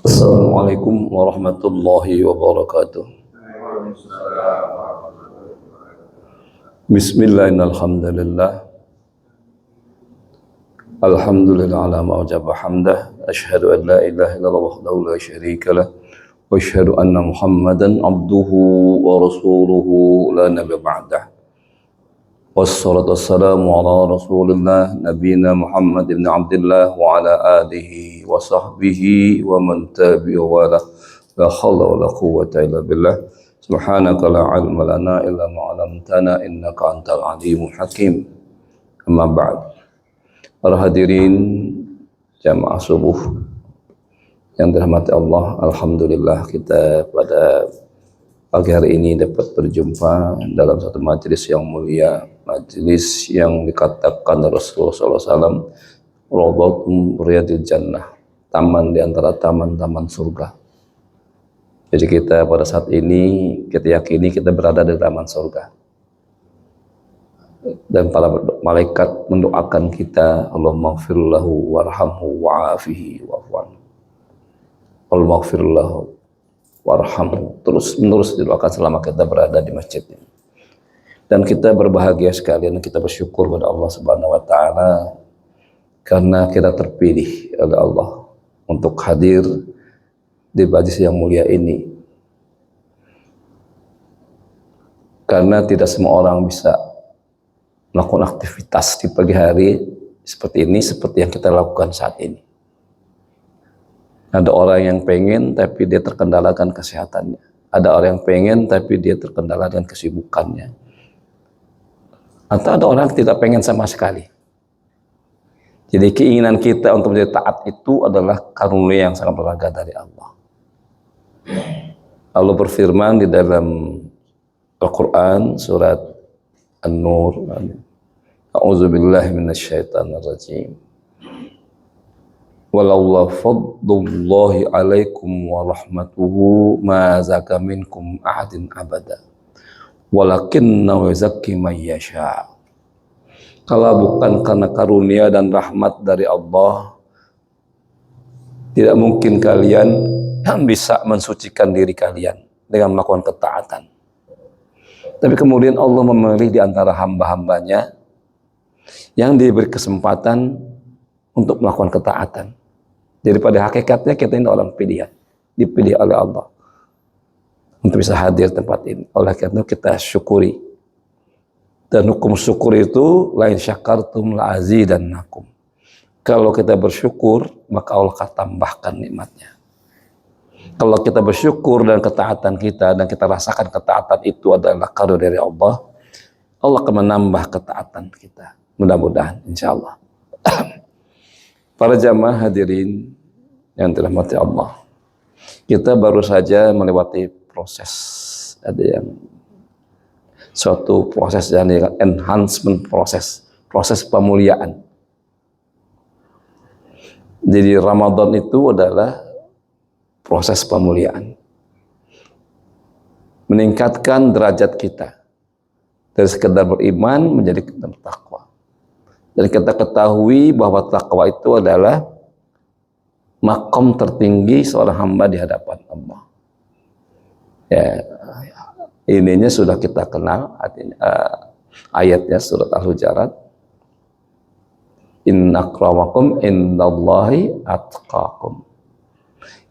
Assalamualaikum warahmatullahi wabarakatuh. Bismillahirrahmanirrahim. Alhamdulillah ala ma wajaba hamdah. Asyhadu an la ilaha illallah wahdahu la syarika lah. Wa asyhadu anna Muhammadan abduhu wa rasuluhu la nabiyya ba'dah. Wassalatu wassalamu ala rasulillah nabiyina Muhammad ibn Abdullah wa ala alihi wa sahbihi wa man tabi'a wa la hawla wa la quwwata illa billah. Subhanaka la ilma lana illa ma 'allamtana innaka antal alimul hakim. Amma ba'd. Para hadirin jamaah subuh yang dirahmati Allah, alhamdulillah kita pada pagi hari ini dapat berjumpa dalam satu majelis yang mulia, majelis yang dikatakan Rasulullah SAW Rawdatum Riyadil Jannah, taman di antara taman-taman surga. Jadi kita pada saat ini kita yakini kita berada di taman surga, dan para malaikat mendoakan kita, Allahumma gfirlahu warhamhu wa'afihi wa'fu'an, Allahumma gfirlahu warhamhu, terus menerus didoakan selama kita berada di masjid ini. Dan kita berbahagia sekali dan kita bersyukur kepada Allah Subhanahu wa taala karena kita terpilih oleh Allah untuk hadir di majelis yang mulia ini. Karena tidak semua orang bisa melakukan aktivitas di pagi hari seperti ini, seperti yang kita lakukan saat ini. Ada orang yang pengen tapi dia terkendalakan kesehatannya. Ada orang yang pengen tapi dia terkendalakan kesibukannya. Atau ada orang yang tidak pengen sama sekali. Jadi keinginan kita untuk menjadi taat itu adalah karunia yang sangat berharga dari Allah. Allah berfirman di dalam Al-Quran surat An-Nur, A'udzubillahi minasyaitonirrajim. Walaula fadlullahi alaikum wa rahmatuhu ma zaka minkum ahadin abada walakinnahu yazakki man yasha. Kalau bukan karena karunia dan rahmat dari Allah, tidak mungkin kalian bisa mensucikan diri kalian dengan melakukan ketaatan. Tapi kemudian Allah memilih di antara hamba-hambanya yang diberi kesempatan untuk melakukan ketaatan. Jadi pada hakikatnya kita ini orang pilihan, dipilih oleh Allah untuk bisa hadir tempat ini. Oleh karena itu kita syukuri. Dan hukum syukur itu lain syakartum la azidannakum. Kalau kita bersyukur, maka Allah akan tambahkan nikmatnya. Kalau kita bersyukur dan ketaatan kita, dan kita rasakan ketaatan itu adalah karunia dari Allah, Allah akan menambah ketaatan kita. Mudah-mudahan, insya Allah. Para jamaah hadirin yang dirahmati Allah, kita baru saja melewati proses, ada yang suatu proses yang enhancement proses pemuliaan. Jadi Ramadan itu adalah proses pemuliaan, meningkatkan derajat kita dari sekedar beriman menjadi bertakwa. Dan kita ketahui bahwa takwa itu adalah makom tertinggi seorang hamba di hadapan Allah. Ya, ininya sudah kita kenal, ayatnya surat Al-Hujurat. Inna akramakum indallahi atqakum.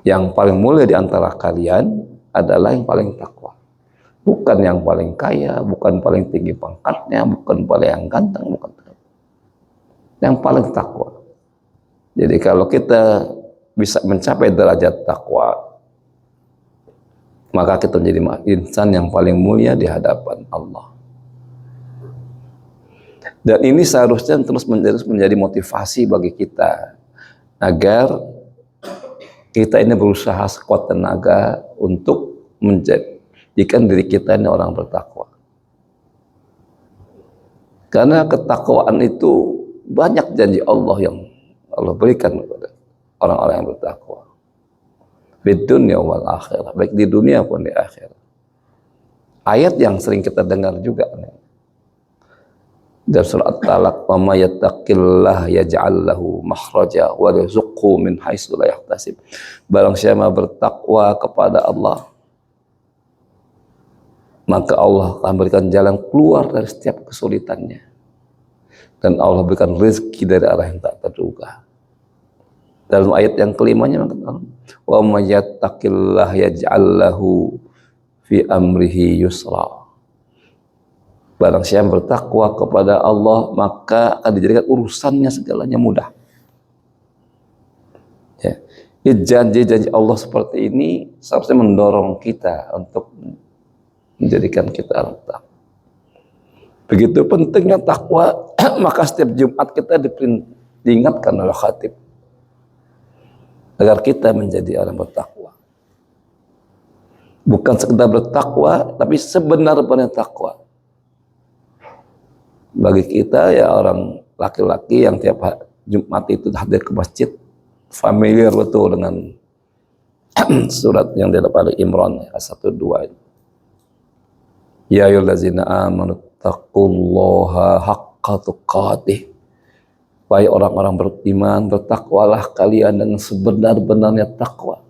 Yang paling mulia di antara kalian adalah yang paling takwa. Bukan yang paling kaya, bukan paling tinggi pangkatnya, bukan paling yang ganteng, bukan. Yang paling takwa. Jadi kalau kita bisa mencapai derajat takwa, maka kita menjadi insan yang paling mulia di hadapan Allah. Dan ini seharusnya terus menjadi motivasi bagi kita agar kita ini berusaha sekuat tenaga untuk menjadikan diri kita ini orang bertakwa. Karena ketakwaan itu banyak janji Allah yang Allah berikan kepada orang-orang yang bertakwa. Di dunia wal akhirah, baik di dunia pun di akhirat. Ayat yang sering kita dengar juga nih. Dan surat Talaq, "Wa may yattaqillah yaj'al lahu makhraja wa yarzuqhu min haitsu la yahtasib." Barang siapa bertakwa kepada Allah, maka Allah akan berikan jalan keluar dari setiap kesulitannya, dan Allah berikan rezeki dari arah yang tak terduga. Dalam ayat yang kelimanya, "Wa may yattaqillah yaj'al lahu fi amrihi yusra." Barang siapa bertakwa kepada Allah, maka akan dijadikan urusannya segalanya mudah. Ya. Janji-janji Allah seperti ini seharusnya mendorong kita untuk menjadikan kita bertakwa. Begitu pentingnya takwa, maka setiap Jumat kita diingatkan oleh khatib agar kita menjadi orang bertakwa. Bukan sekedar bertakwa, tapi sebenar-benarnya takwa. Bagi kita ya orang laki-laki yang tiap Jumat itu hadir ke masjid, familiar betul dengan surat yang di dalam Imran ayat 1-2 itu. Ya ayyuhallazina amanu taqullaha haqqa tuqatih. Wahai orang-orang beriman, bertakwalah kalian dengan sebenar-benarnya takwa.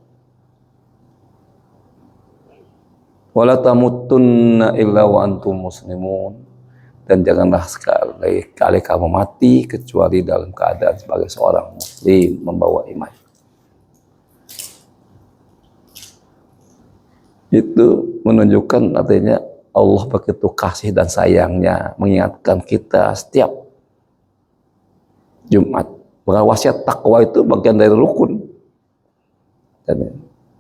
Wala tamutunna illa wa antum muslimun. Dan janganlah sekali-kali kamu mati kecuali dalam keadaan sebagai seorang muslim membawa iman. Itu menunjukkan artinya Allah begitu kasih dan sayangnya mengingatkan kita setiap Jumat bahwa wasiat takwa itu bagian dari rukun. Dan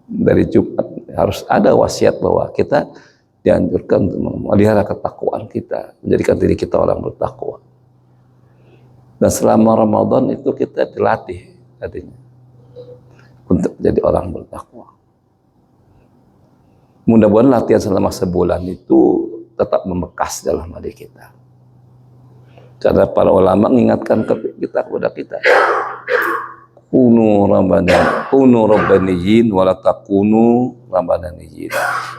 dari Jumat harus ada wasiat bahwa kita dianjurkan untuk memelihara ketakwaan kita, menjadikan diri kita orang bertakwa. Dan selama Ramadan itu kita dilatih artinya untuk menjadi orang bertakwa. Mudah-mudahan latihan selama sebulan itu tetap membekas dalam hati kita. Karena para ulama mengingatkan kepada kita, kunu rabbaniyin wala takunu rabbaniyin.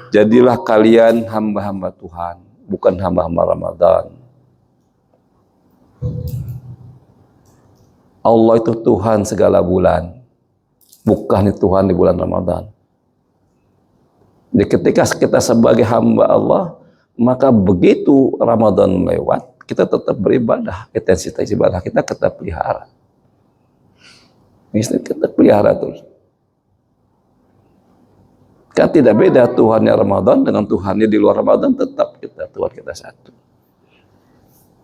Jadilah kalian hamba-hamba Tuhan, bukan hamba-hamba Ramadan. Allah itu Tuhan segala bulan, bukan Tuhan di bulan Ramadan. Jadi ketika kita sebagai hamba Allah, maka begitu Ramadan lewat, kita tetap beribadah, intensitas ibadah kita tetap pelihara. Kita pelihara terus. Kan tidak beda Tuhannya Ramadan dengan Tuhannya di luar Ramadan, tetap Tuhan kita satu.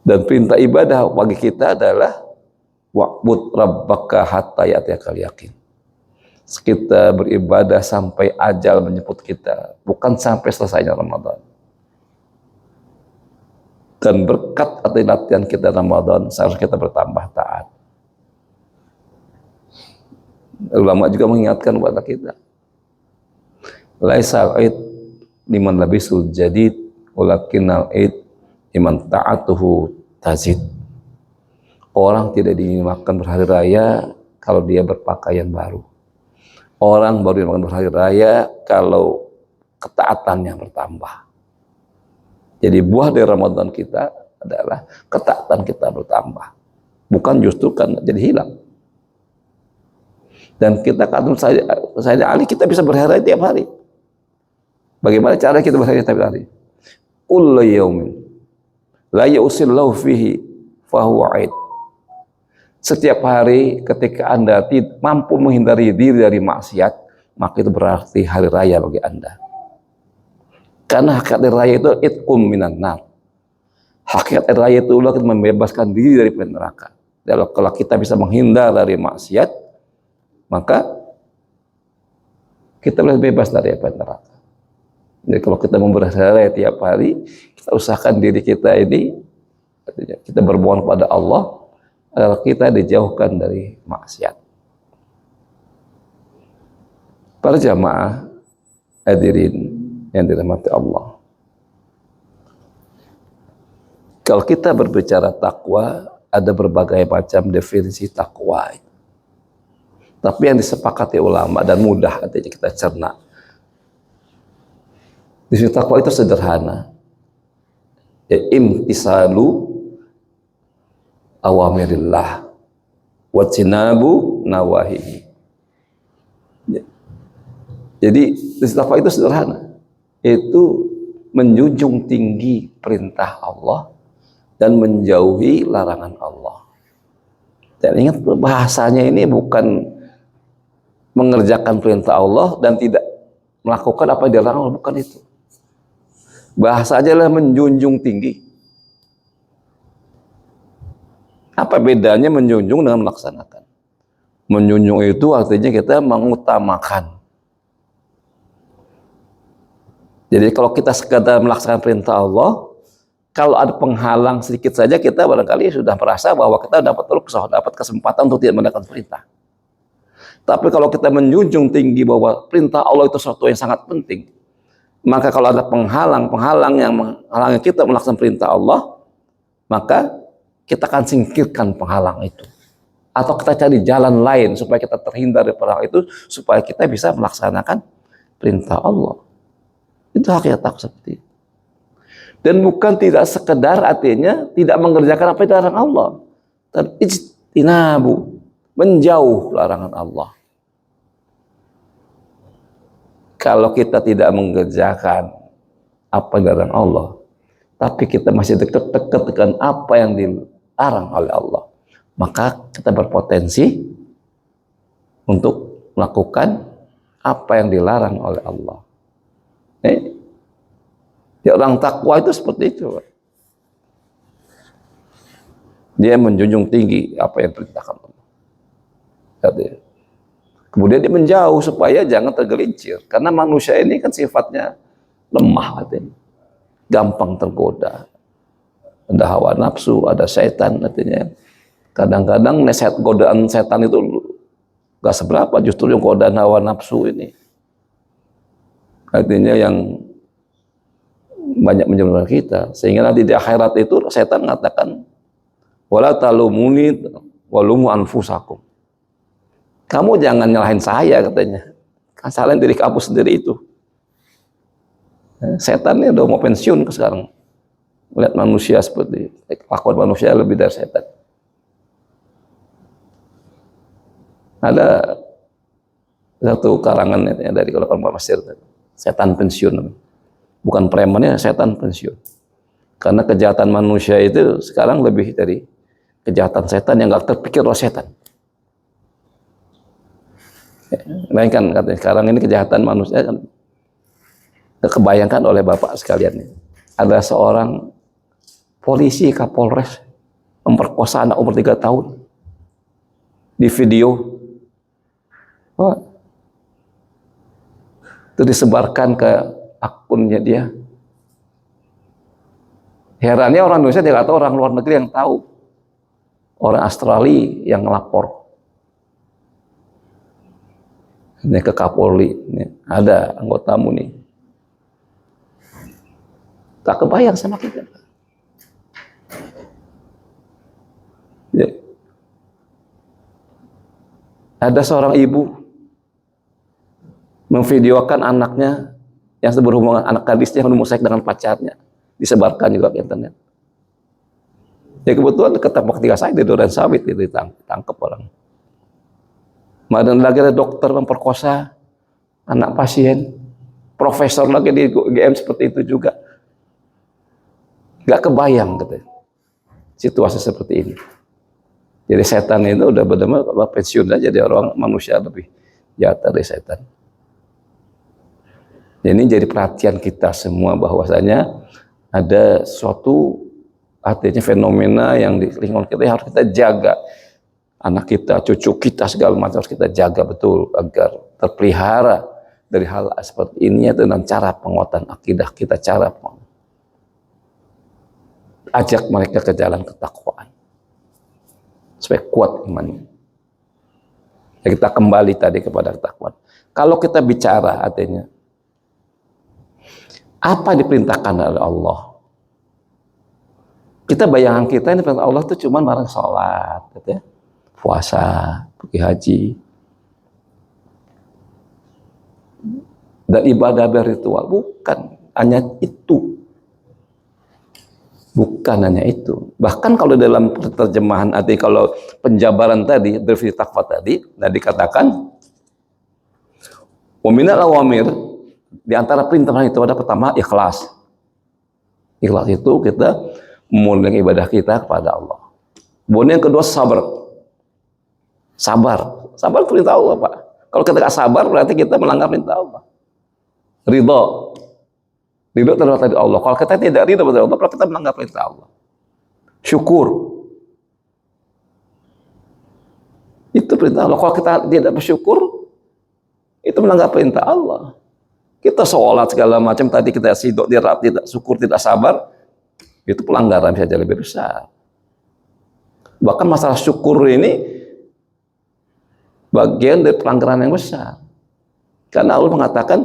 Dan perintah ibadah bagi kita adalah wa'bud rabbaka hatta ya'tiyakal yaqin. Kita beribadah sampai ajal menjemput kita, bukan sampai selesainya Ramadan. Dan berkat latihan kita Ramadan, seharusnya kita bertambah taat. Ulama juga mengingatkan kepada kita, laisa id liman labisul jadid walakinnal id liman ta'atuhu tazid. Orang tidak dimakan berhari raya kalau dia berpakaian baru. Orang baru dimakan berhari raya kalau ketaatannya bertambah. Jadi buah dari Ramadan kita adalah ketaatan kita bertambah, bukan justru kan jadi hilang. Dan kita katakan saya Ali, kita bisa berhari tiap hari. Bagaimana cara kita berhari tiap hari? Kullu yaumin la yusillahu fihi fahuwa aid. Setiap hari ketika Anda mampu menghindari diri dari maksiat, maka itu berarti hari raya bagi Anda. Karena hakikat raya itu itqum minan nar. Hakikat raya itu Allah membebaskan diri dari neraka. Kalau kita bisa menghindar dari maksiat, maka kita lebih bebas dari neraka. Jadi kalau kita memberhari tiap hari, kita usahakan diri kita ini, kita bermohon kepada Allah agar kita dijauhkan dari maksiat. Para jamaah hadirin yang dirahmati Allah, kalau kita berbicara takwa, ada berbagai macam definisi takwa. Tapi yang disepakati ulama dan mudah artinya kita cerna. Definisi takwa itu sederhana. Ya, imtisalu awamirillah wa jinabu nawahihi. Jadi istighfar itu sederhana, itu menjunjung tinggi perintah Allah dan menjauhi larangan Allah. Dan ingat, bahasanya ini bukan mengerjakan perintah Allah dan tidak melakukan apa yang dilarang Allah, bukan itu. Bahasanya adalah menjunjung tinggi. Apa bedanya menjunjung dengan melaksanakan? Menjunjung itu artinya kita mengutamakan. Jadi kalau kita sekadar melaksanakan perintah Allah, kalau ada penghalang sedikit saja, kita barangkali sudah merasa bahwa kita dapat rukhsah, dapat kesempatan untuk tidak melakukan perintah. Tapi kalau kita menjunjung tinggi bahwa perintah Allah itu sesuatu yang sangat penting, maka kalau ada penghalang yang menghalangi kita melaksanakan perintah Allah, maka kita akan singkirkan penghalang itu. Atau kita cari jalan lain supaya kita terhindar dari perang itu, supaya kita bisa melaksanakan perintah Allah. Itu hakikat takwa seperti itu. Dan bukan tidak sekedar artinya tidak mengerjakan apa yang dilarang Allah, tapi ijtinabu, menjauh larangan Allah. Kalau kita tidak mengerjakan apa yang dilarang Allah, tapi kita masih dekat-dekat dengan apa yang dilarang oleh Allah, maka kita berpotensi untuk melakukan apa yang dilarang oleh Allah. Ya, orang takwa itu seperti itu. Dia menjunjung tinggi apa yang diperintahkan Allah. Kemudian dia menjauh supaya jangan tergelincir. Karena manusia ini kan sifatnya lemah, katanya. Gampang tergoda. Ada hawa nafsu, ada setan, artinya. Kadang-kadang godaan setan itu gak seberapa, justru yang godaan hawa nafsu ini. Artinya yang banyak menjelaskan kita, sehingga nanti di akhirat itu setan mengatakan wala talumuni walumu anfusakum, kamu jangan nyalahin saya, katanya, kan salahin diri kamu sendiri itu. Setan ini udah mau pensiun sekarang, melihat manusia seperti kelakuan manusia lebih dari setan. Ada satu karangan dari kalau Mesir, setan pensiun. Bukan premannya, setan pensiun. Karena kejahatan manusia itu sekarang lebih dari kejahatan setan yang gak terpikir oleh setan. Bayangkan, katanya, sekarang ini kejahatan manusia kan kebayangkan oleh bapak sekalian. Ada seorang polisi Kapolres memperkosa anak umur 3 tahun di video. Itu disebarkan ke akunnya dia. Herannya orang Indonesia tidak tahu, orang luar negeri yang tahu. Orang Australia yang ngelapor. Ini ke Kapolri, ini ada anggotamu nih. Tak kebayang sama kita. Ya. Ada seorang ibu memvideokan anaknya yang berhubungan, anak gadisnya yang bermusik dengan pacarnya, disebarkan juga ke internet. Ya kebetulan ketembak 3 saya di Duren Sawit itu ditangkap orang. Kemudian lagi ada dokter memperkosa anak pasien, profesor lagi di UGM seperti itu juga. Gak kebayang gitu situasi seperti ini. Jadi setan itu udah benar-benar pensiun aja, jadi orang manusia lebih jahat dari setan. Ini jadi perhatian kita semua bahwasanya ada suatu artinya fenomena yang di lingkungan kita yang harus kita jaga. Anak kita, cucu kita, segala macam harus kita jaga betul agar terpelihara dari hal seperti ini dengan cara penguatan akidah kita, cara ajak mereka ke jalan ketakwaan supaya kuat imannya. Ya, kita kembali tadi kepada ketakwaan. Kalau kita bicara artinya apa yang diperintahkan oleh Allah, kita bayangan kita ini perintah Allah itu cuma barang sholat, gitu ya, puasa, pergi haji, dan ibadah ritual. Bukan hanya itu. Bukan hanya itu. Bahkan kalau dalam terjemahan arti kalau penjabaran tadi, definisi takwa tadi, dikatakan wa minal awamir, di antara perintah itu ada pertama ikhlas. Ikhlas itu kita memulai ibadah kita kepada Allah. Kemudian yang kedua sabar. Sabar. Sabar perintah Allah, Pak. Kalau kita tidak sabar berarti kita melanggar perintah Allah. Ridho. Ridho terhadap tadi Allah. Kalau kita tidak ridho terhadap Allah, berarti kita melanggar perintah Allah. Syukur. Itu perintah Allah. Kalau kita tidak bersyukur, itu melanggar perintah Allah. Kita sholat segala macam, tadi kita sidok, tidak syukur, tidak sabar, itu pelanggaran bisa jadi lebih besar. Bahkan masalah syukur ini bagian dari pelanggaran yang besar. Karena Allah mengatakan,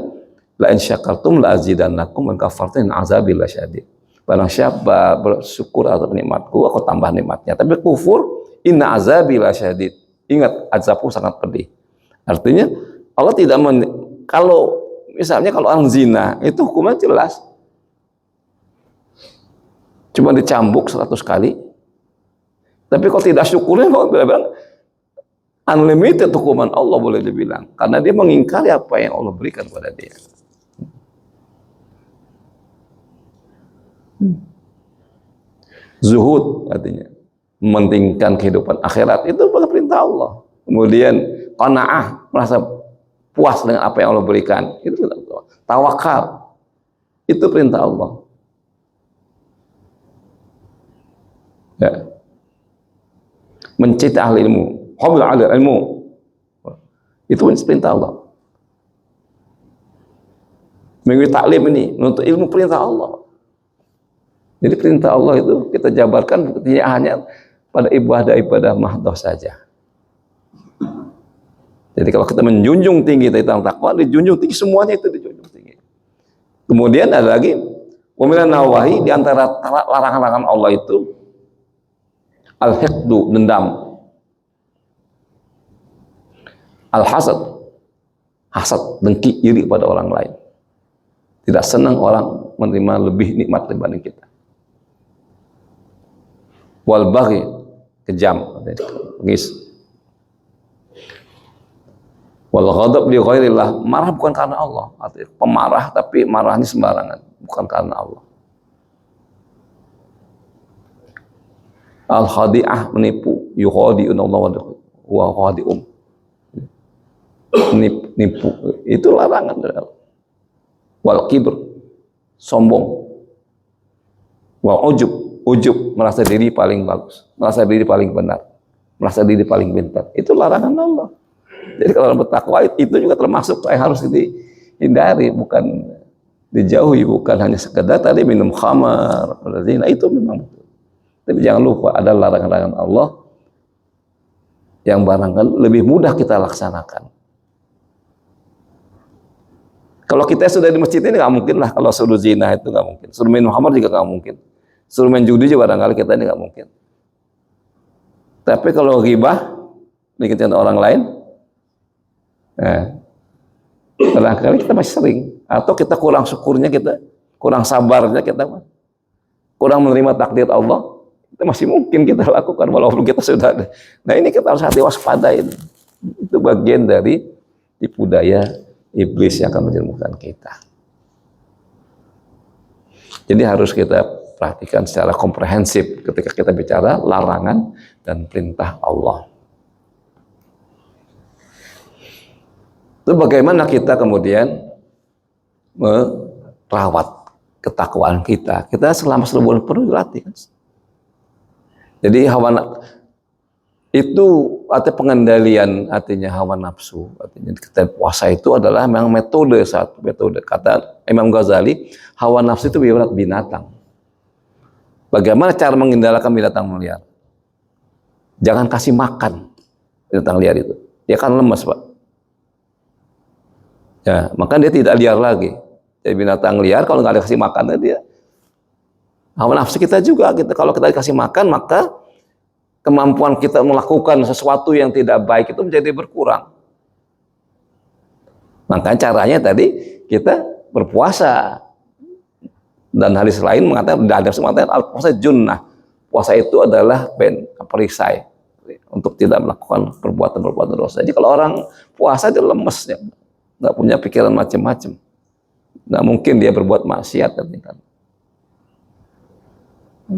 la in syakartum la azidannakum wa in kafartum in azabi lasyadid. Barang siapa bersyukur atas nikmatku, aku tambah nikmatnya. Tapi kufur, inna azabi lasyadid. Ingat, azabku sangat pedih. Artinya Allah tidak kalau misalnya kalau orang zina itu hukumnya jelas. Cuma dicambuk 100 kali. Tapi kalau tidak syukurnya, kalau bilang unlimited hukuman Allah boleh dibilang. Karena dia mengingkari apa yang Allah berikan kepada dia. Zuhud artinya mementingkan kehidupan akhirat, itu perintah Allah. Kemudian qanaah, merasa puas dengan apa yang Allah berikan, itu perintah Allah. Tawakal, itu perintah Allah. Ya. Mencintai ahli ilmu, hobi ahli ilmu, itu perintah Allah. Mengikuti taklim ini, menuntut ilmu, perintah Allah. Jadi perintah Allah itu kita jabarkan tidak hanya pada ibadah-ibadah mahdoh saja. Jadi kalau kita menjunjung tinggi tentang takwa, dijunjung tinggi, semuanya itu dijunjung tinggi. Kemudian ada lagi, wa minan nawahi, di antara larangan-larangan Allah itu al-hiqdu, dendam, al-hasad, hasad, dengki, iri pada orang lain. Tidak senang orang menerima lebih nikmat dibanding kita. Wal baghi, kejam, bengis. Wal ghadab li ghairillah, marah bukan karena Allah. Artinya pemarah tapi marahnya sembarangan, bukan karena Allah. Al khadi'ah, menipu, yukhadi'un Allah wa khadi'um. Nipu, itu larangan dari Allah. Wal kibr, sombong. Wal ujub, merasa diri paling bagus, merasa diri paling benar, merasa diri paling pintar. Itu larangan Allah. Jadi kalau orang bertakwa itu juga termasuk yang harus dihindari, bukan dijauhi, bukan hanya sekedar tadi minum khamar, zina, itu memang betul. Tapi jangan lupa ada larangan-larangan Allah yang barangkali lebih mudah kita laksanakan. Kalau kita sudah di masjid ini nggak mungkin lah, kalau suruh zina itu nggak mungkin, suruh minum khamar juga nggak mungkin, suruh main judi juga barangkali kita ini nggak mungkin. Tapi kalau ghibah, bikin orang lain, barangkali kita masih sering, atau kita kurang syukurnya, kita kurang sabarnya, kita kurang menerima takdir Allah, itu masih mungkin kita lakukan walaupun kita sudah ada. Nah ini kita harus hati waspadain. Itu bagian dari tipu daya iblis yang akan menjerumuskan kita. Jadi harus kita perhatikan secara komprehensif ketika kita bicara larangan dan perintah Allah. Itu bagaimana kita kemudian merawat ketakwaan kita. Kita selama sebulan penuh dilatih. Jadi hawa itu artinya pengendalian, artinya hawa nafsu, artinya kita puasa itu adalah memang metode, satu metode. Kata Imam Ghazali, hawa nafsu itu ibarat binatang. Bagaimana cara mengendalikan binatang liar? Jangan kasih makan binatang liar itu, dia akan lemas, Pak. Ya, maka dia tidak liar lagi. Jadi binatang liar kalau nggak dikasih makan dia. Hawa nafsu kita juga, kalau kita dikasih makan, maka kemampuan kita melakukan sesuatu yang tidak baik itu menjadi berkurang. Maka caranya tadi kita berpuasa. Dan hadis lain mengatakan, ada mengatakan al-puasa junnah. Puasa itu adalah perisai untuk tidak melakukan perbuatan-perbuatan dosa. Jadi kalau orang puasa itu lemes ya, nggak punya pikiran macam-macam. Nggak mungkin dia berbuat maksiat kan.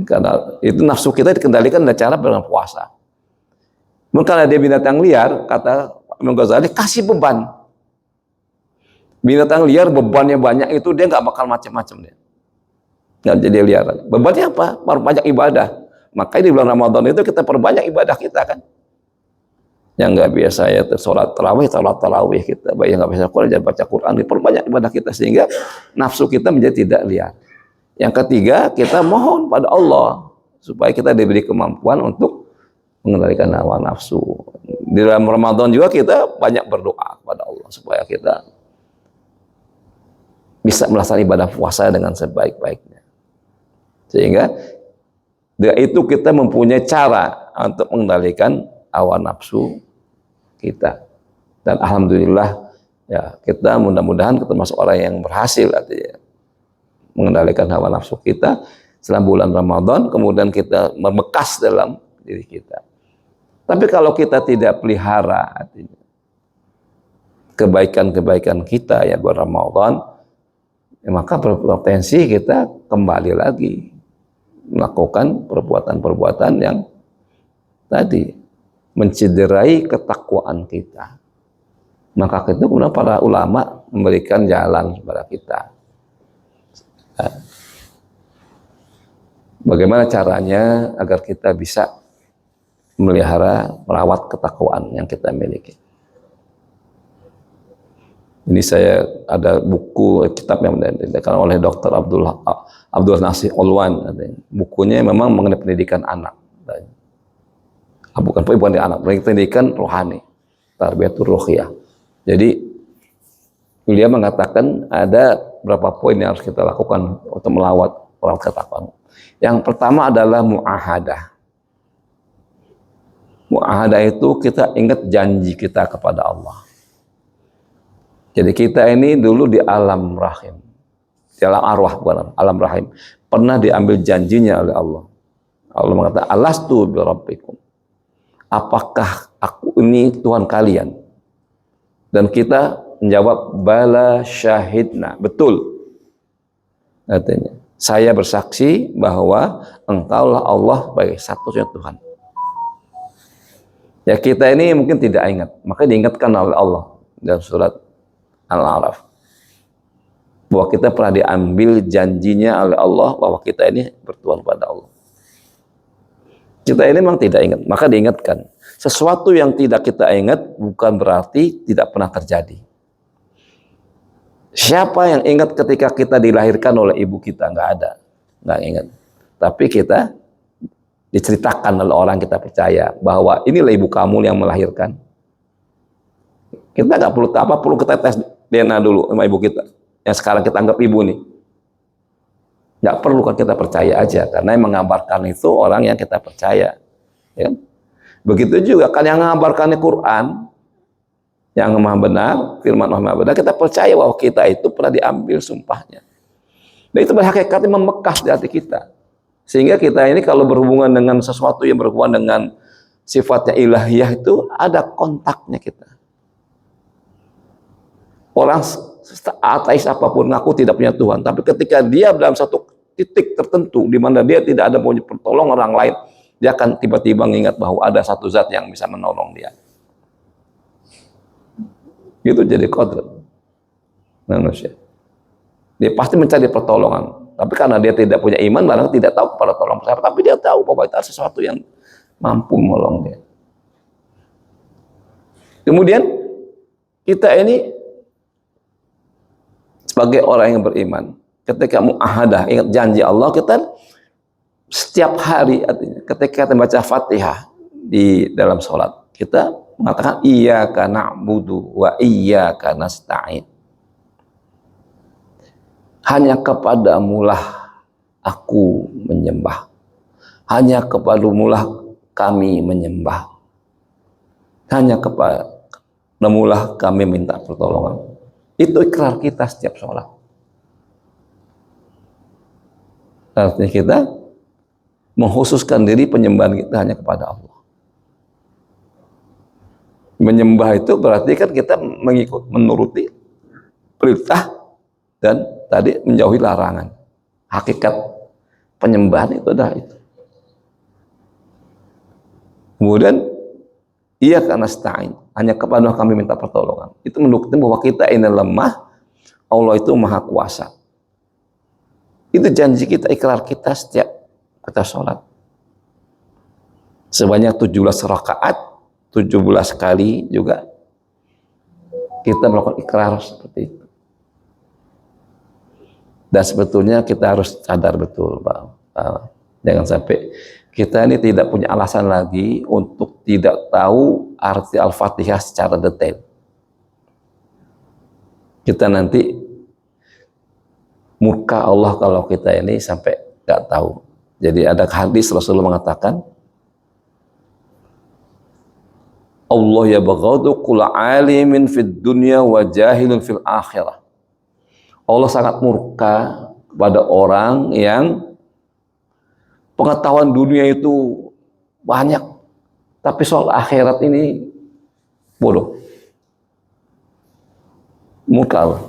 Karena itu nafsu kita dikendalikan dengan cara dengan puasa. Mungkin kalau dia binatang liar, kata Imam Ghazali, kasih beban. Binatang liar bebannya banyak itu dia nggak bakal macam-macam dia. Nggak jadi liar. Bebannya apa? Perbanyak ibadah. Makanya di bulan Ramadan itu kita perbanyak ibadah kita kan. Yang nggak biasa ya sholat tarawih kita. Yang nggak biasa Quran, jangan baca Quran. Diperbanyak ibadah kita sehingga nafsu kita menjadi tidak liar. Yang ketiga, kita mohon pada Allah supaya kita diberi kemampuan untuk mengendalikan hawa nafsu. Di dalam Ramadan juga kita banyak berdoa kepada Allah supaya kita bisa melaksanakan ibadah puasa dengan sebaik-baiknya. Sehingga dengan itu kita mempunyai cara untuk mengendalikan hawa nafsu kita. Dan alhamdulillah ya, kita mudah-mudahan kita masuk orang yang berhasil artinya mengendalikan hawa nafsu kita selama bulan Ramadan, kemudian kita membekas dalam diri kita. Tapi kalau kita tidak pelihara artinya kebaikan-kebaikan kita ya bulan Ramadan, ya maka berpotensi kita kembali lagi melakukan perbuatan-perbuatan yang tadi mencederai ketakwaan kita. Maka itu kemudian para ulama memberikan jalan kepada kita. Bagaimana caranya agar kita bisa memelihara, merawat ketakwaan yang kita miliki. Ini saya ada buku kitab yang didirikan oleh Dr. Abdul Nasir Olwan. Bukunya memang mengenai pendidikan anak. Bukan anak, pendidikan rohani, tarbiyatul ruhiyah. Jadi beliau mengatakan ada berapa poin yang harus kita lakukan untuk merawat ketakwaan. Yang pertama adalah mu'ahadah. Mu'ahadah itu kita ingat janji kita kepada Allah. Jadi kita ini dulu di alam rahim, di alam arwah, bukan alam rahim, pernah diambil janjinya oleh Allah. Allah mengatakan, alastu birabbikum. Apakah aku ini Tuhan kalian? Dan kita menjawab, bala syahidna. Betul. Artinya, saya bersaksi bahwa engkaulah Allah sebagai satu-satunya Tuhan. Ya kita ini mungkin tidak ingat, maka diingatkan oleh Allah dalam surat Al-A'raf bahwa kita pernah diambil janjinya oleh Allah bahwa kita ini bertuhan pada Allah. Kita ini memang tidak ingat, maka diingatkan. Sesuatu yang tidak kita ingat bukan berarti tidak pernah terjadi. Siapa yang ingat ketika kita dilahirkan oleh ibu kita? Nggak ada, nggak ingat. Tapi kita diceritakan oleh orang kita percaya bahwa inilah ibu kamu yang melahirkan. Kita nggak perlu perlu kita tes DNA dulu sama ibu kita yang sekarang kita anggap ibu nih. Nggak perlu kan, kita percaya aja karena yang mengabarkan itu orang yang kita percaya. Ya. Begitu juga kan yang mengabarkan Quran yang maha benar, firman Allah maha benar, kita percaya bahwa kita itu pernah diambil sumpahnya. Dan itu berhakikatnya membekas di hati kita. Sehingga kita ini kalau berhubungan dengan sesuatu yang berhubungan dengan sifatnya ilahiyah itu ada kontaknya kita. Orang ateis apapun ngaku tidak punya Tuhan, tapi ketika dia dalam satu titik tertentu di mana dia tidak ada punya pertolongan orang lain, dia akan tiba-tiba mengingat bahwa ada satu zat yang bisa menolong dia. Itu jadi kodrat manusia. Dia pasti mencari pertolongan, tapi karena dia tidak punya iman, barang tidak tahu kepada tolong siapa, tapi dia tahu bahwa itu ada sesuatu yang mampu menolong dia. Kemudian kita ini sebagai orang yang beriman, ketika mu'ahadah, ingat janji Allah, kita setiap hari artinya ketika kita baca Fatihah di dalam sholat, kita mengatakan iyyaka na'budu wa iyyaka nasta'in. Hanya kepadamulah aku menyembah. Hanya kepadamulah kami menyembah. Hanya kepadamulah kami minta pertolongan. Itu ikrar kita setiap sholat. Artinya kita mengkhususkan diri penyembahan kita hanya kepada Allah. Menyembah itu berarti kan kita menuruti perintah dan tadi menjauhi larangan. Hakikat penyembahan itu adalah itu. Kemudian iya karena nasta'in, hanya kepada kami minta pertolongan. Itu menunjukkan bahwa kita ini lemah, Allah itu maha kuasa. Itu janji kita, ikrar kita setiap kita sholat. Sebanyak 17 rakaat, 17 kali juga kita melakukan ikrar seperti itu. Dan sebetulnya kita harus sadar betul, Pak. Jangan sampai kita ini tidak punya alasan lagi untuk tidak tahu arti Al-Fatihah secara detail. Kita nanti murka Allah kalau kita ini sampai nggak tahu. Jadi ada hadis Rasulullah mengatakan, Allah ya baghadu kula alimin fid dunya wa jahilun fil akhirah. Allah sangat murka kepada orang yang pengetahuan dunia itu banyak, tapi soal akhirat ini bodoh. Murka Allah.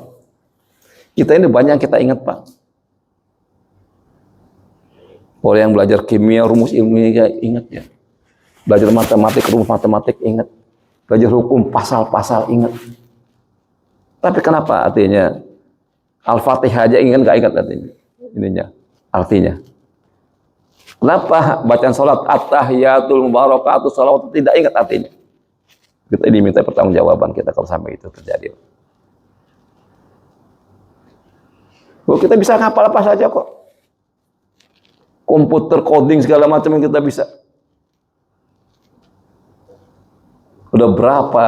Kita ini banyak yang kita ingat, Pak. Orang yang belajar kimia, rumus ilmiah ingat ya. Belajar matematik, rumus matematik ingat. Belajar hukum, pasal-pasal ingat. Tapi kenapa artinya Al-Fatihah aja ingat, nggak ingat artinya. Kenapa bacaan sholat at-tahiyatul mubarakatuh sholawat tidak ingat artinya? Kita diminta pertanggungjawaban kita kalau sampai itu terjadi. Kita bisa ngapal apa saja kok. Komputer, coding, segala macam yang kita bisa. Udah berapa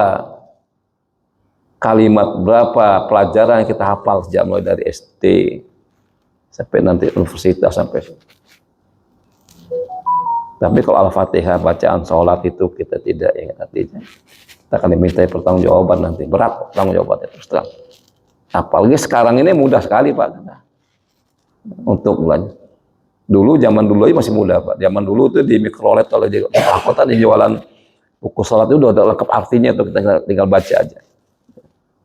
kalimat, berapa pelajaran yang kita hafal sejak mulai dari SD sampai nanti universitas sampai. Tapi kalau Al-Fatihah bacaan sholat itu kita tidak ingat artinya. Kita akan diminta pertanggungjawaban nanti. Berat pertanggungjawabannya terus terang. Apalagi sekarang ini mudah sekali, Pak. Untuk belajar. Dulu, zaman dulu aja masih mudah, Pak. Zaman dulu tuh di mikrolet kalau di kota di jualan buku sholat itu udah lengkap artinya tuh, kita tinggal baca aja.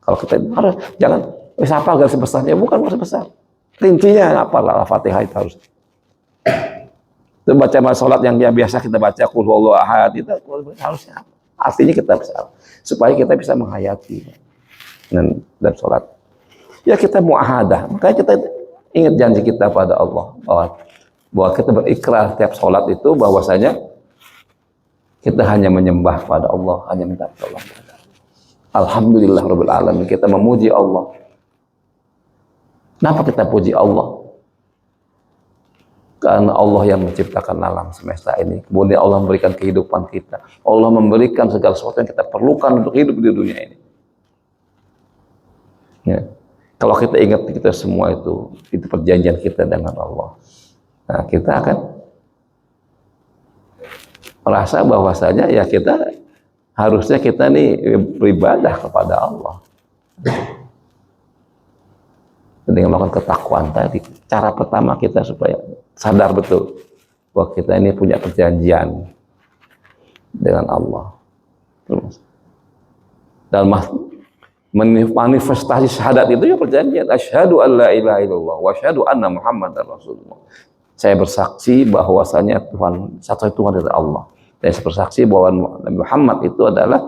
Kalau kita harus jangan apa garis besarnya, bukan garis besar. Rincinya apa lah Al-Fatihah itu harus. Itu baca sholat yang biasa kita baca qul huwallahu ahad itu harusnya artinya kita bisa supaya kita bisa menghayati dan sholat. Ya kita muahadah, makanya kita ingat janji kita pada Allah bahwa kita berikrar tiap sholat itu bahwasanya kita hanya menyembah pada Allah, hanya minta tolong. Alhamdulillah Rabbil Alamin, kita memuji Allah. Kenapa kita puji Allah? Karena Allah yang menciptakan alam semesta ini. Kemudian Allah memberikan kehidupan kita. Allah memberikan segala sesuatu yang kita perlukan untuk hidup di dunia ini. Ya. Kalau kita ingat kita semua itu perjanjian kita dengan Allah. Nah, kita akan merasa bahwasanya ya kita harusnya kita nih beribadah kepada Allah. Dengan melakukan ketakwaan tadi. Cara pertama kita supaya sadar betul bahwa kita ini punya perjanjian dengan Allah. Dan manifestasi syahadat itu ya perjanjian. Asyhadu an la ilaha illallah wa asyhadu anna Muhammadar Rasulullah. Saya bersaksi bahwasanya Tuhan satu Tuhan adalah Allah. Dan saya bersaksi bahwa Nabi Muhammad itu adalah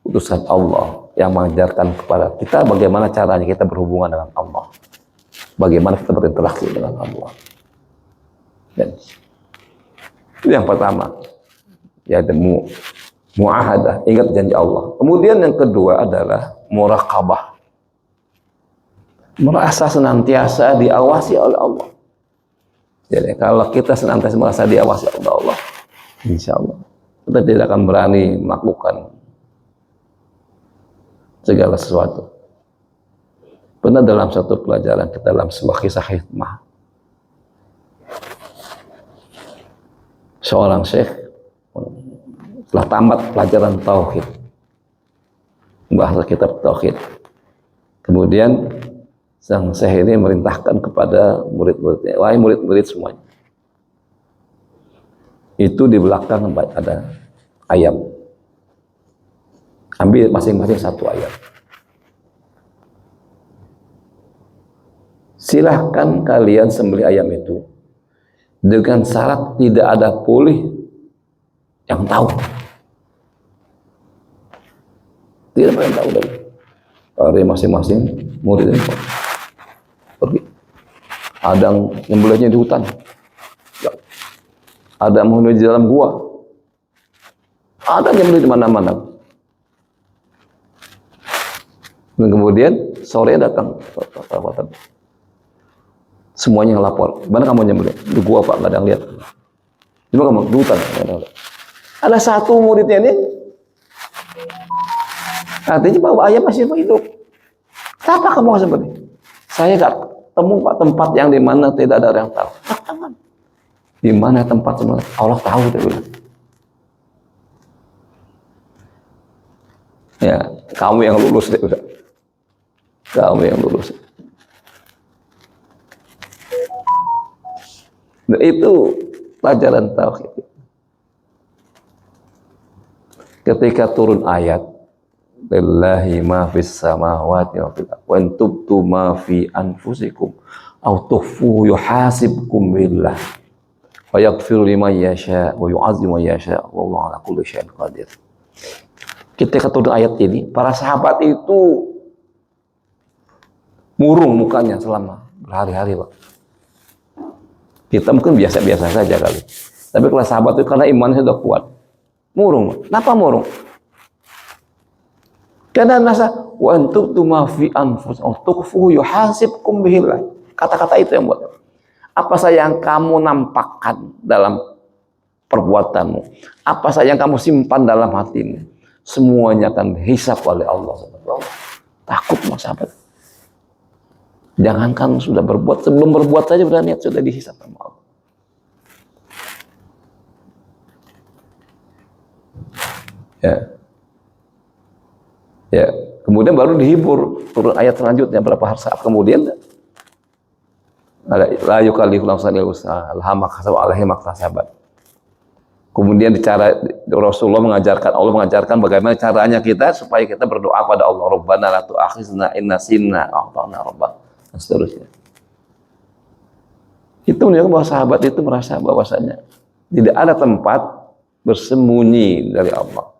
utusan Allah yang mengajarkan kepada kita bagaimana caranya kita berhubungan dengan Allah. Bagaimana kita berinteraksi dengan Allah. Dan itu yang pertama. Ya, muahadah, ingat janji Allah. Kemudian yang kedua adalah muraqabah. Merasa senantiasa diawasi oleh Allah. Jadi kalau kita senantiasa merasa diawasi oleh Allah, insya Allah kita tidak akan berani melakukan segala sesuatu. Pernah dalam satu pelajaran kita dalam sebuah kisah hikmah, seorang syekh setelah tamat pelajaran tauhid, membahas kitab tauhid, kemudian Sang Syekh ini merintahkan kepada murid-muridnya, wahai murid-murid semuanya, itu di belakang ada ayam, ambil masing-masing satu ayam, silahkan kalian sembelih ayam itu dengan syarat tidak ada pulih yang tahu, tidak ada yang tahu dari masing-masing murid ini pergi. Ada yang nyembelihnya di hutan, ada yang menyembelih di dalam gua, ada yang menyembelih di mana-mana. Dan kemudian sore datang semuanya yang lapor, mana kamu nyembelih? Di gua Pak, nggak ada yang lihat. Cuma kamu di hutan, nggak ada yang lihat. Ada satu muridnya ini, artinya bahwa ayam masih hidup. Kenapa kamu nggak sembelih? Saya nggak temu Pak tempat yang di mana tidak ada yang tahu. Di mana tempat sembelih? Allah tahu, dia bilang. Ya, kamu yang lulus, dia bilang. Kamu yang lulus. Nah, itu pelajaran tauhid. Ketika turun ayat, lillahi ma fis samawati wa fil ardi wa in tubtu ma fi anfusikum aw tukhfuhu yuhasibkum billah wa yaghfiru liman yasha wa yu'azzimu man yasha wallahu ala kulli syai'in qadir. Ketika turun ayat ini, para sahabat itu murung mukanya selama berhari-hari, Pak. Kita mungkin biasa-biasa saja kali. Tapi kalau sahabat itu karena imannya sudah kuat, murung. Kenapa murung? Karena nasa wa antum ma fi anfusikum tukhfuhu yuhasibkum billah. Kata-kata itu yang buat. Apa saja yang kamu nampakkan dalam perbuatanmu, apa saja yang kamu simpan dalam hatimu, semuanya akan dihisab oleh Allah. Takut mas sahabat. Jangankan sudah berbuat, sebelum berbuat saja berniat sudah dihisab sama Allah. Ya. Ya, kemudian baru dihibur turun ayat selanjutnya berapa saat kemudian la yukallifu nafsan illa wus'aha laha ma kasabat alaiha ma kasabat. Kemudian Rasulullah mengajarkan, Allah mengajarkan bagaimana caranya kita supaya kita berdoa pada Allah, Rabbana la tu'akhizna in nasina a'tana rabbana, dan seterusnya. Itu menunjukkan bahwa sahabat itu merasa bahwasanya tidak ada tempat bersembunyi dari Allah.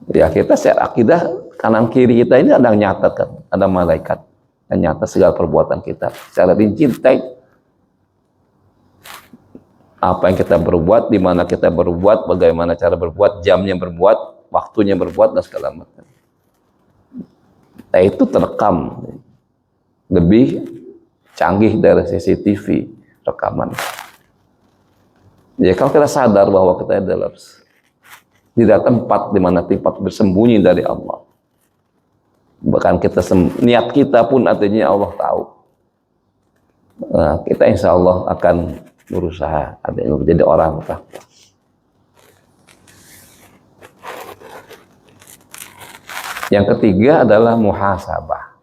Ya, kita secara akidah kanan kiri kita ini ada yang nyatat kan, ada malaikat yang nyatat segala perbuatan kita secara rinci, apa yang kita berbuat, di mana kita berbuat, bagaimana cara berbuat, jamnya berbuat, waktunya berbuat, dan segala macam. Nah, itu terekam, lebih canggih dari CCTV rekaman. Ya, kalau kita sadar bahwa kita adalah tidak tempat di mana tempat bersembunyi dari Allah. Bahkan kita niat kita pun artinya Allah tahu. Nah, kita insya Allah akan berusaha artinya menjadi orang takwa. Yang ketiga adalah muhasabah.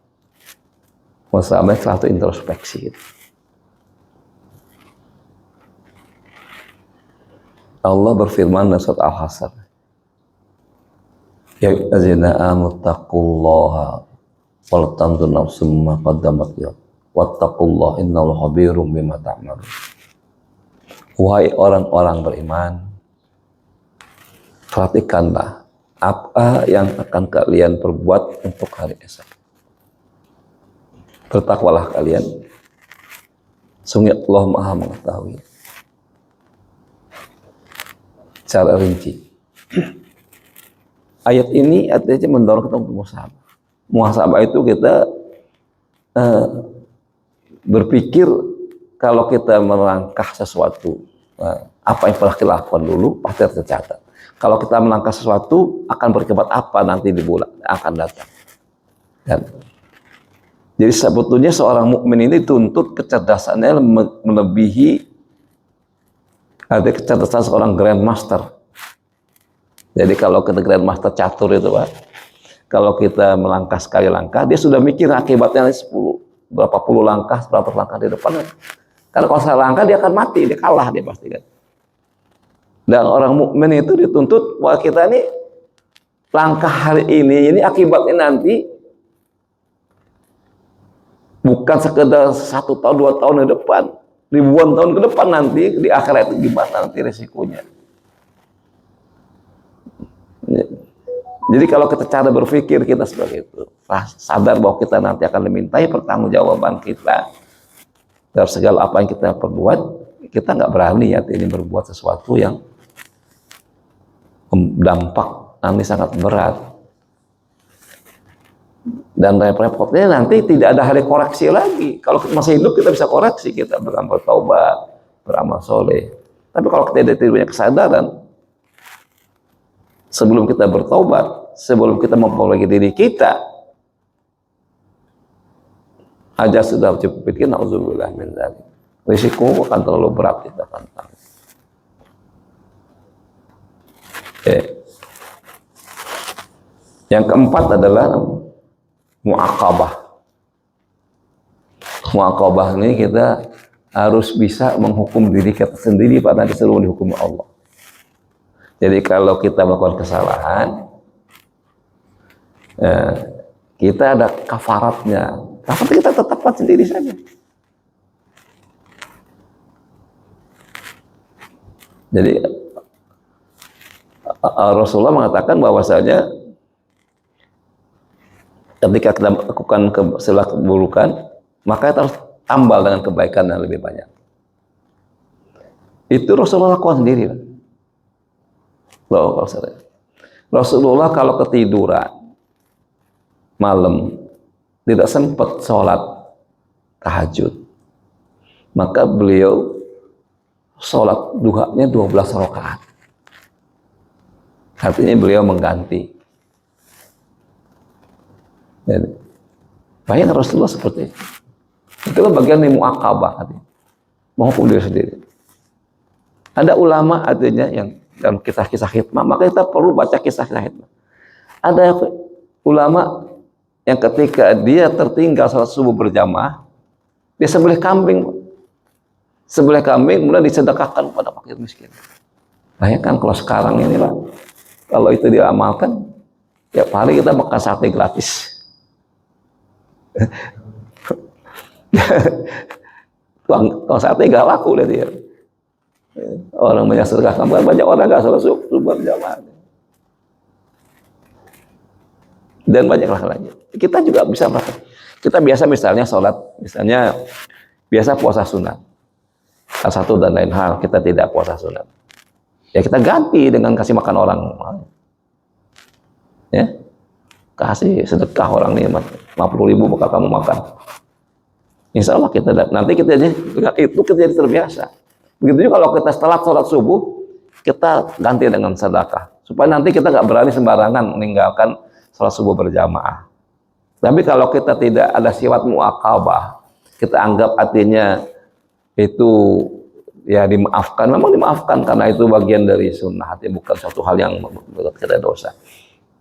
Muhasabah satu introspeksi. Allah berfirman dalam surat Al-Hasr, ya ayyuhallazina amanu taqullaha wal tanzur nafsum ma qaddamat lighad wattaqullaha innallaha khabirum bima ta'malun. Wahai orang-orang beriman, perhatikanlah apa yang akan kalian perbuat untuk hari esok. Bertakwalah kalian, sungguh Allah Maha mengetahui. Secara rinci. Ayat ini artinya mendorong kita untuk muhasabah. Muhasabah itu kita berpikir kalau kita melangkah sesuatu, apa yang pernah kita lakukan dulu pasti tercatat. Kalau kita melangkah sesuatu akan berkebat apa nanti di bulan akan datang. Dan jadi sebetulnya seorang mukmin ini tuntut kecerdasannya melebihi ada kecerdasan seorang grandmaster. Jadi kalau kita grandmaster catur itu Pak, Kalau kita melangkah sekali langkah, dia sudah mikir akibatnya 10, berapa puluh langkah, berapa langkah di depan. Karena kalau salah langkah dia akan mati, dia kalah dia pasti kan. Dan orang mukmin itu dituntut bahwa kita ini langkah hari ini akibatnya nanti bukan sekedar 1 tahun 2 tahun ke depan, ribuan tahun ke depan nanti di akhirat itu gimana nanti resikonya. Jadi kalau kita cara berpikir kita sebagai itu, sadar bahwa kita nanti akan dimintai pertanggungjawaban kita terhadap segala apa yang kita perbuat, kita nggak berani ya ini berbuat sesuatu yang dampak nanti sangat berat. Dan repotnya nanti tidak ada hari koreksi lagi. Kalau kita masih hidup kita bisa koreksi, kita beramal taubat, beramal soleh. Tapi kalau kita tidak punya kesadaran, sebelum kita bertobat, sebelum kita memperbaiki diri kita, aja sudah cukup bikin nauzubillah min dzalik. Risiko akan terlalu berat kita tantang. Yang keempat adalah mu'aqabah. Mu'aqabah ini kita harus bisa menghukum diri kita sendiri pada disuruh dihukum Allah. Jadi kalau kita melakukan kesalahan, kita ada kafaratnya. Kafarat kita tetapkan sendiri saja. Jadi Rasulullah mengatakan bahwasanya ketika kita melakukan segala keburukan, maka kita harus tambal dengan kebaikan yang lebih banyak. Itu Rasulullah lakukan sendiri. Rasulullah kalau ketiduran malam tidak sempat sholat tahajud, maka beliau sholat duhanya 12 rakaat. Artinya beliau mengganti. Jadi, bayang Rasulullah seperti itu. Itulah bagian dari mu'aqabah, menghukum diri sendiri. Ada ulama artinya yang dalam kisah-kisah hikmah, maka kita perlu baca kisah-kisah hikmah. Ada ulama yang ketika dia tertinggal salat subuh berjamaah, dia sembelih kambing. Sembelih kambing kemudian disedekahkan kepada fakir miskin. Bayangkan kalau sekarang ini lah, kalau itu diamalkan, tiap hari kita makan sate gratis. Kalau sate gak laku deh dia. Orang banyak sedekah kambing, banyak orang gak salat subuh berjamaah. Dan banyaklah lagi. Kita juga bisa melakukan. Kita biasa misalnya sholat, misalnya biasa puasa sunat. Salah satu dan lain hal kita tidak puasa sunat. Ya kita ganti dengan kasih makan orang. Ya, kasih sedekah orang nih 50.000 bakal kamu makan. Insya Allah kita nanti kita jadi terbiasa. Begitu juga kalau kita setelah sholat subuh kita ganti dengan sedekah supaya nanti kita nggak berani sembarangan meninggalkan sholat subuh berjamaah. Tapi kalau kita tidak ada sifat mu'aqabah, kita anggap artinya itu ya dimaafkan, memang dimaafkan karena itu bagian dari sunnah, artinya bukan suatu hal yang membuat kita dosa.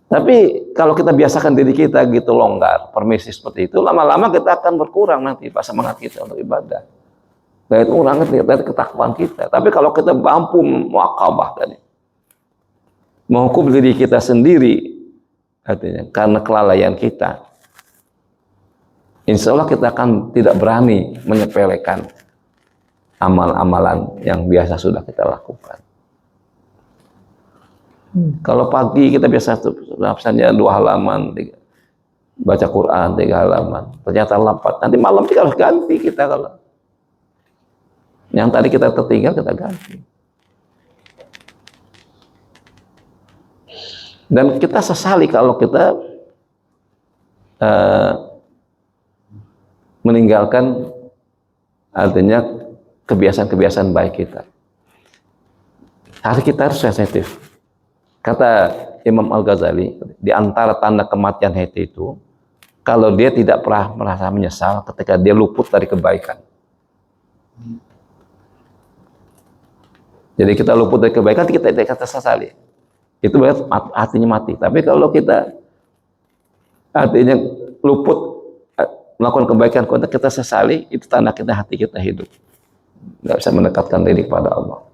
Tapi kalau kita biasakan diri kita gitu longgar, permisi seperti itu, lama-lama kita akan berkurang nanti pas semangat kita untuk ibadah. Dan itu kurang dari ketakwaan kita. Tapi kalau kita mampu mu'aqabah tadi, menghukum diri kita sendiri, artinya karena kelalaian kita, insya Allah kita akan tidak berani menyepelekan amal-amalan yang biasa sudah kita lakukan. Kalau pagi kita biasa misalnya 2 halaman, baca Quran 3 halaman, ternyata lambat. Nanti malam kita harus ganti kita kalau yang tadi kita tertinggal kita ganti. Dan kita sesali kalau kita meninggalkan artinya kebiasaan-kebiasaan baik kita. Harus kita harus sensitif. Kata Imam Al-Ghazali, di antara tanda kematian hati itu, kalau dia tidak pernah merasa menyesal ketika dia luput dari kebaikan. Jadi kita luput dari kebaikan, kita sesali. Itu berarti hatinya mati. Tapi kalau kita Artinya luput melakukan kebaikan kita sesali, itu tanda hati kita hidup, nggak bisa mendekatkan diri pada Allah.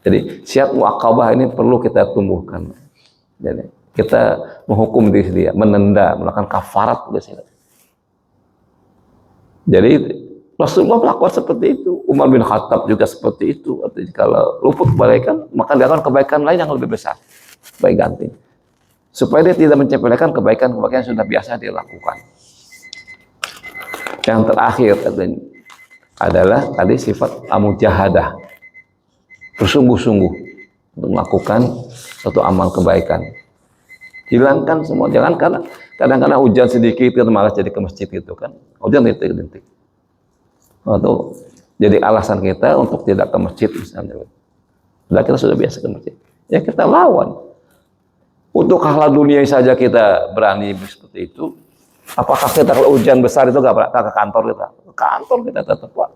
Jadi syiar muaqabah ini perlu kita tumbuhkan. Jadi kita menghukum diri dia, menenda, melakukan kafarat. Jadi Rasulullah melakukan seperti itu, Umar bin Khattab juga seperti itu. Artinya kalau luput kebaikan, maka dia akan kebaikan lain yang lebih besar, baik ganti, supaya dia tidak menyepelekan kebaikan-kebaikan yang sudah biasa dia lakukan. Yang terakhir adalah tadi sifat mujahadah, bersungguh-sungguh untuk melakukan suatu amal kebaikan. Hilangkan semua, jangan karena kadang-kadang hujan sedikit kita malas jadi ke masjid gitu kan, hujan rintik-rintik, atau jadi alasan kita untuk tidak ke masjid misalnya. Padahal kita sudah biasa ke masjid, ya kita lawan. Untuk hal dunia saja kita berani seperti itu, apakah kita kalau hujan besar itu gak ke kantor kita? Ke kantor kita tetap Pak.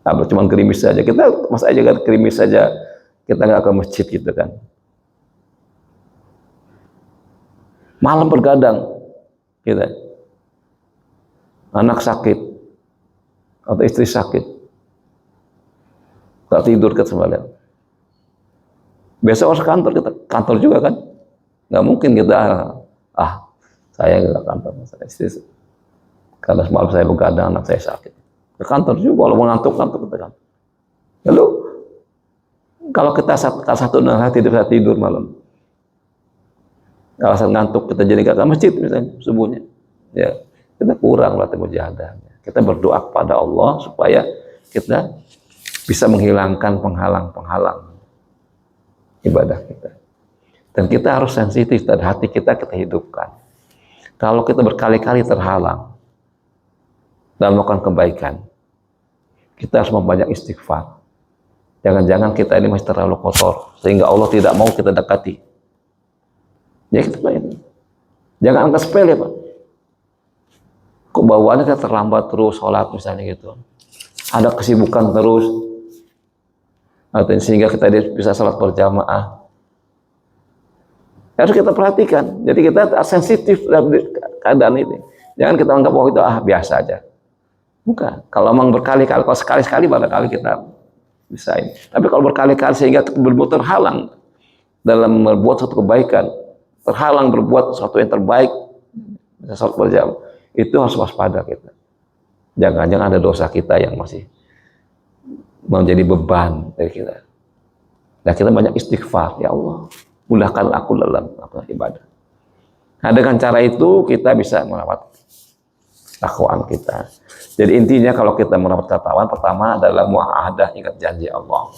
Nah, cuma gerimis saja, kita masa aja kan gerimis saja kita nggak ke masjid gitu kan. Malam bergadang kita, anak sakit atau istri sakit, nggak tidur ke semalam. Besok harus kantor, kita kantor juga kan, nggak mungkin kita saya nggak kantor, istri karena semalam saya begadang, anak saya sakit. Ke kantor juga, kalau mau ngantuk-ngantuk kita kan. Lalu kalau kita satu hari tidak bisa tidur malam, alasan ngantuk kita jadi gak ke masjid misalnya subuhnya, ya kita kurang latih mujahadahnya. Kita berdoa kepada Allah supaya kita bisa menghilangkan penghalang-penghalang ibadah kita. Dan kita harus sensitif, dan hati kita hidupkan. Kalau kita berkali-kali terhalang dalam melakukan kebaikan, kita harus membanyak istighfar. Jangan-jangan kita ini masih terlalu kotor sehingga Allah tidak mau kita dekati. Ya kita ini. Jangan angkat sepele Pak. Kok bawaannya kita terlambat terus sholat misalnya gitu. Ada kesibukan terus. Sehingga kita bisa sholat berjamaah. Harus kita perhatikan. Jadi kita sensitif dalam keadaan ini. Jangan kita anggap bahwa itu biasa aja. Bukan. Kalau memang berkali-kali, kalau sekali-sekali barangkali kita bisa ini. Tapi kalau berkali-kali sehingga berbuat terhalang dalam membuat suatu kebaikan, terhalang berbuat sesuatu yang terbaik, sholat berjamaah, itu harus waspada kita. Jangan-jangan ada dosa kita yang masih menjadi beban dari kita. Dan kita banyak istighfar, ya Allah, mudahkan aku dalam ibadah. Nah, dengan cara itu kita bisa merawat takwaan kita. Jadi intinya kalau kita merawat takwaan, pertama adalah mu'ahadah, ingat janji Allah.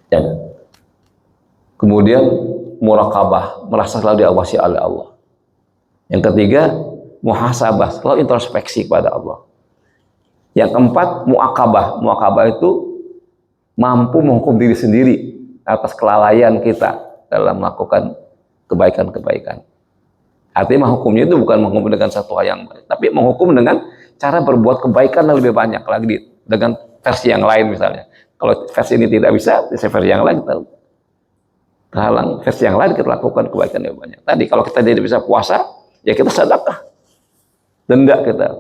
Jangan. Kemudian muraqabah, merasa selalu diawasi oleh Allah. Yang ketiga, muhasabah, selalu introspeksi kepada Allah. Yang keempat, muaqabah. Muaqabah itu mampu menghukum diri sendiri atas kelalaian kita dalam melakukan kebaikan-kebaikan. Artinya menghukumnya itu bukan menghukum dengan satu hal yang baik, tapi menghukum dengan cara berbuat kebaikan yang lebih banyak lagi dengan versi yang lain misalnya. Kalau versi ini tidak bisa, versi yang lain kita terhalang, versi yang lain kita lakukan kebaikan yang banyak. Tadi kalau kita tidak bisa puasa, ya kita sedekah. Denda kita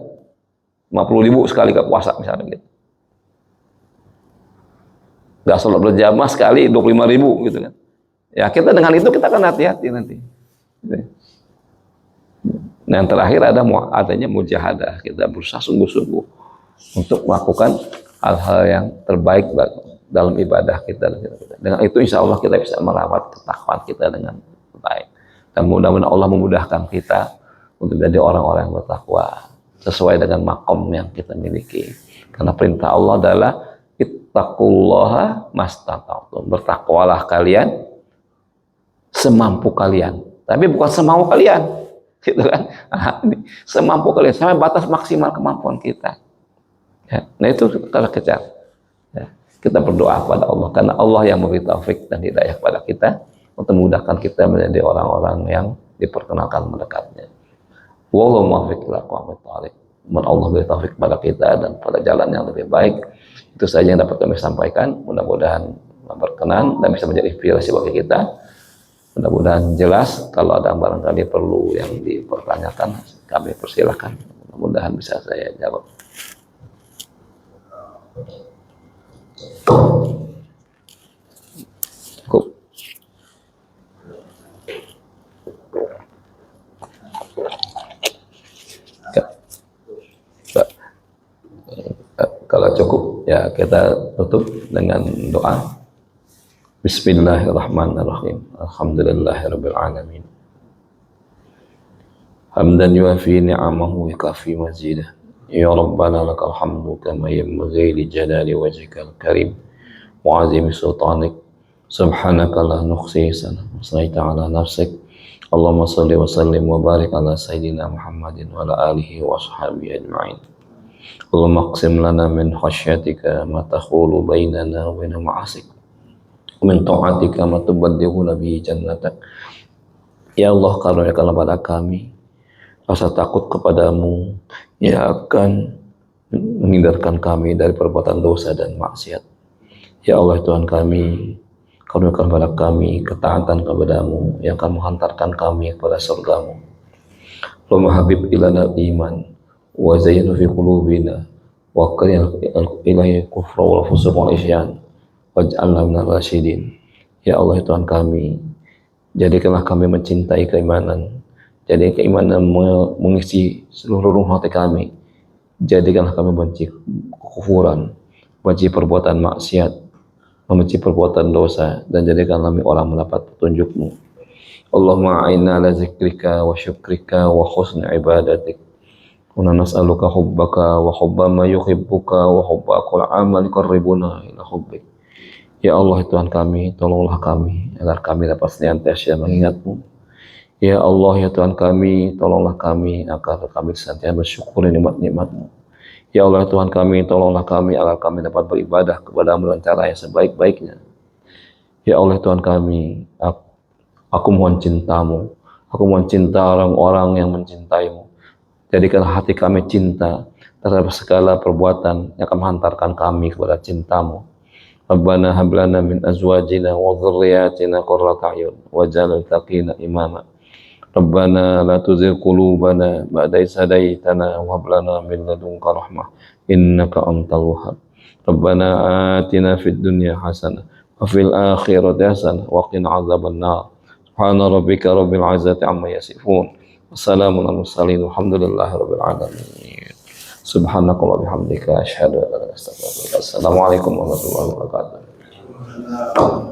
50.000 sekali gak puasa misalnya gitu. Gak sholat berjamaah sekali 25.000 gitu kan. Ya kita dengan itu kita akan hati-hati nanti. Nah, yang terakhir adanya mujahadah, kita berusaha sungguh-sungguh untuk melakukan hal-hal yang terbaik dalam ibadah kita. Dengan itu insya Allah kita bisa merawat ketakwaan kita dengan baik. Dan mudah-mudahan Allah memudahkan kita untuk menjadi orang-orang yang bertakwa sesuai dengan makom yang kita miliki. Karena perintah Allah adalah ittaqullaha mastata'tum. Bertakwalah kalian semampu kalian. Tapi bukan semau kalian. Gitu kan? Semampu kalian, sampai batas maksimal kemampuan kita. Ya. Nah itu kalau kejar. Ya. Kita berdoa kepada Allah karena Allah yang memberi taufik dan hidayah kepada kita untuk memudahkan kita menjadi orang-orang yang diperkenalkan mendekatnya. Wallahu muwaffiq ila aqwamit thoriq. Allah beri taufik kepada kita dan pada jalan yang lebih baik. Itu saja yang dapat kami sampaikan. Mudah-mudahan berkenan dan bisa menjadi inspirasi bagi kita. Mudah-mudahan jelas. Kalau ada barangkali perlu yang dipertanyakan, kami persilahkan. Mudah-mudahan bisa saya jawab. Cukup. Kalau cukup ya kita tutup dengan doa. Bismillahirrahmanirrahim. Alhamdulillahirabbil alamin. Hamdan yuafi ni'amahu wa yukafi mazidah. Ya Rabbana lakal hamdu kama yanbaghi li jalali wajhikal karim wa 'azimi sultanik. Subhanaka la nuhsi sanah saita ala nafsik. Allahumma shalli wa sallim wa barik ala sayyidina Muhammadin wa ala alihi wa sahbihi ajma'in. Allahumma aqsim lana min khasyatika ma tahulu bainana wa baina ma'asik. Min ta'atika ma tuballighuna bihi jannatak. Ya Allah, karuniakanlah pada kami rasa takut kepadamu yang akan menghindarkan kami dari perbuatan dosa dan maksiat. Ya Allah Tuhan kami, karuniakan pada kami ketaatan kepadamu yang akan menghantarkan kami kepada surgamu. Allahumma habib ilana iman wa zayyinhu fi qulubina wa karih ilahi kufra wal fusuq wal isyan waj'alna minal rasyidin. Ya Allah Tuhan kami, jadikanlah kami mencintai keimanan, jadi keimanan mengisi seluruh hati kami. Jadikanlah kami benci kekufuran, benci perbuatan maksiat, membenci perbuatan dosa, dan jadikanlah kami orang mendapat petunjuk-Mu. Allahumma a'inna ala zikrika wa syukrika wa husni ibadatik. Wa nas'aluka hubbaka wa hubba ma yuhibbuka wa hubba kulli amal yuqarribuna ila hubbik. Ya Allah Tuhan kami, tolonglah kami agar kami dapat senantiasa mengingat-Mu. Ya Allah ya Tuhan kami, tolonglah kami agar kami senantiasa bersyukur nikmat-nikmat-Mu. Ya Allah Tuhan kami, tolonglah kami agar kami dapat beribadah kepada-Mu dengan cara yang sebaik-baiknya. Ya Allah Tuhan kami, aku mohon cinta-Mu, aku mohon cinta orang-orang yang mencintai-Mu. Jadikanlah hati kami cinta terhadap segala perbuatan yang akan menghantarkan kami kepada cinta-Mu. Rabbana hab lana min azwajina wa dhurriyyatina qurrata a'yun waj'alna lil muttaqina imama. Rabbana la tuzigh qulubana ba'da idh hadaytana wa hab lana min ladunka rahmah innaka antal wahhab. Rabbana atina fid dunya hasanah wa fil akhirati hasanah wa qina adzaban nar. Subhana rabbika rabbil izzati amma yasifun. Wassalamun alal mursalin walhamdulillahi rabbil alamin. Subhanakallah bihamdika asyhadu an la ilaha illa anta astaghfiruka wa atubu ilaik. Assalamualaikum warahmatullahi wabarakatuh.